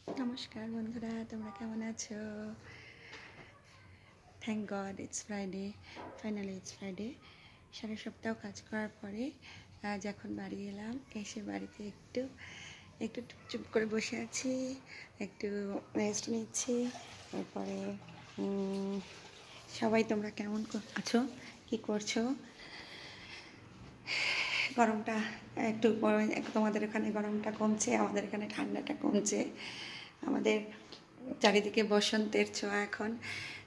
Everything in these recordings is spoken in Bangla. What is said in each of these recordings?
নমস্কার বন্ধুরা, তোমরা কেমন আছো? Thank God it's Friday, finally it's Friday. সারা সপ্তাহ কাজ করার পরে আজ এখন বাড়ি এলাম। এসে বাড়িতে একটু একটু চুপ করে বসে আছি, একটু রেস্ট নিচ্ছি। এরপরে সবাই তোমরা কেমন আছো, কী করছো? গরমটা একটু তোমাদের এখানে গরমটা কমছে, আমাদের এখানে ঠান্ডাটা কমছে। আমাদের চারিদিকে বসন্তের ছোঁয়া এখন।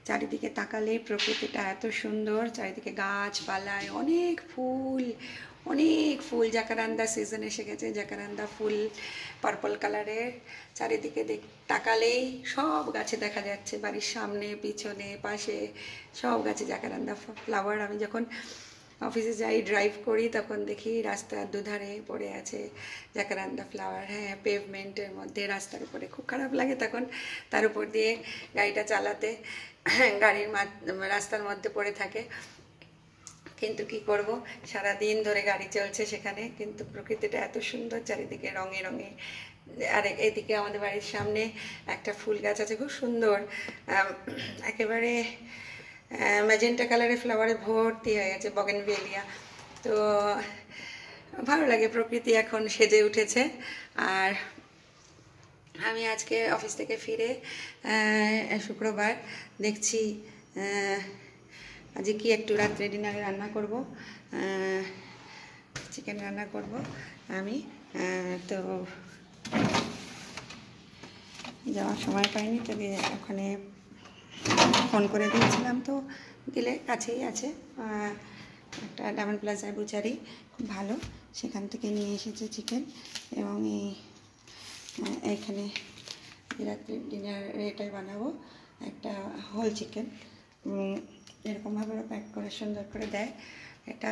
চারিদিকে তাকালেই প্রকৃতিটা এত সুন্দর, চারিদিকে গাছপালায় অনেক ফুল, অনেক ফুল। জাকারান্দা সিজন এসে গেছে, জাকারান্দা ফুল পার্পল কালারের। চারিদিকে তাকালেই সব গাছে দেখা যাচ্ছে, বাড়ির সামনে, পিছনে, পাশে সব গাছে জাকারান্দা ফ্লাওয়ার। আমি যখন অফিসে যাই, ড্রাইভ করি, তখন দেখি রাস্তার দুধারে পড়ে আছে জাকারান্দা ফ্লাওয়ার। হ্যাঁ, পেভমেন্টের মধ্যে, রাস্তার উপরে। খুব খারাপ লাগে তখন তার উপর দিয়ে গাড়িটা চালাতে, গাড়ির রাস্তার মধ্যে পড়ে থাকে। কিন্তু কি করব, সারা দিন ধরে গাড়ি চলছে সেখানে, কিন্তু প্রকৃতিটা এত সুন্দর, চারিদিকে রঙে রঙে। আর এদিকে আমাদের বাড়ির সামনে একটা ফুল গাছ আছে, খুব সুন্দর, একেবারে ম্যাজেন্টা কালারের ফ্লাওয়ারে ভর্তি হয়ে গেছে, বগেনভেলিয়া। তো ভালো লাগে, প্রকৃতি এখন সেজে উঠেছে। আর আমি আজকে অফিস থেকে ফিরে শুক্রবার দেখছি আজকে কি একটু রাত্রে ডিনারে রান্না করব, চিকেন রান্না করব আমি। তো যাওয়ার সময় পাইনি, তবে ওখানে ফোন করে দিয়েছিলাম, তো দিলে কাছেই আছে একটা ডায়মন্ড প্লাজায় বুচারি, খুব ভালো, সেখান থেকে নিয়ে এসেছে চিকেন। এবং এইখানে রাত্রে ডিনার এটাই বানাবো, একটা হোল চিকেন। এরকমভাবে ওরা প্যাক করে সুন্দর করে দেয়। এটা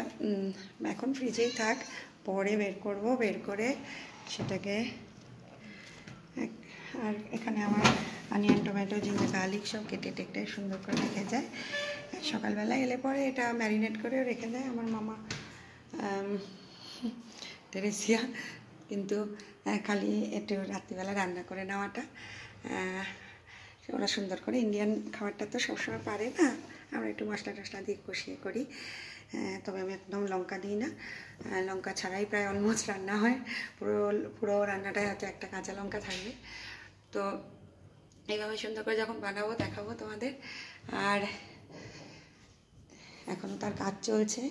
এখন ফ্রিজেই থাক, পরে বের করব, বের করে সেটাকে। আর এখানে আমার অনিয়ন, টমেটো, জিঞ্জার, গার্লিক সব কেটে টেটে সুন্দর করে রেখে যায়। সকালবেলা এলে পরে এটা ম্যারিনেট করেও রেখে দেয় আমার মামা টেরেসিয়া। কিন্তু খালি একটু রাত্রিবেলা রান্না করে নেওয়াটা, ওরা সুন্দর করে। ইন্ডিয়ান খাবারটা তো সবসময় পারে না, আমরা একটু মশলা টশলা দিয়ে কষিয়ে করি। তবে আমি একদম লঙ্কা দিই না, লঙ্কা ছাড়াই প্রায় অলমোস্ট রান্না হয়। পুরো রান্নাটায় হয়তো একটা কাঁচা লঙ্কা থাকবে। তো এইভাবে সুন্দর করে যখন বানাবো দেখাবো তোমাদের। আর এখনও তার কাজ চলছে,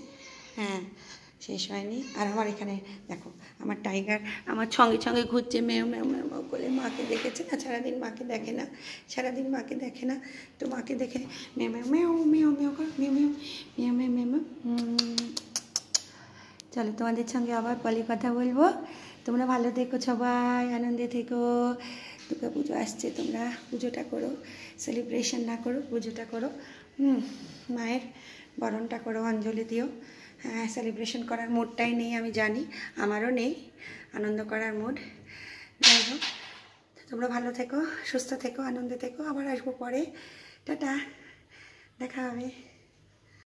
হ্যাঁ, শেষ হয়নি। আর আমার এখানে দেখো, আমার টাইগার আমার সঙ্গে সঙ্গে ঘুরছে, মেও মেও মেও মেও করে। মাকে দেখেছে না, সারাদিন মাকে দেখে না, সারাদিন মাকে দেখে না, তো মাকে দেখে মেও মেও মেও মেও মেও কর, মেও মেও মেও মেও মেও মেও। চলো তোমাদের সঙ্গে আবার পরে কথা বলবো। তোমরা ভালো থেকো, সবাই আনন্দে থেকো। দুর্গা পুজো আসছে, তোমরা পুজোটা করো, সেলিব্রেশন না করো, পুজোটা করো। মায়ের বরণটা করো, অঞ্জলি দিও। হ্যাঁ, সেলিব্রেশন করার মুডটাই নেই, আমি জানি, আমারও নেই আনন্দ করার মুড। যাই হোক, তোমরা ভালো থেকো, সুস্থ থেকো, আনন্দে থেকো। আবার আসবো পরে, টাটা, দেখা হবে।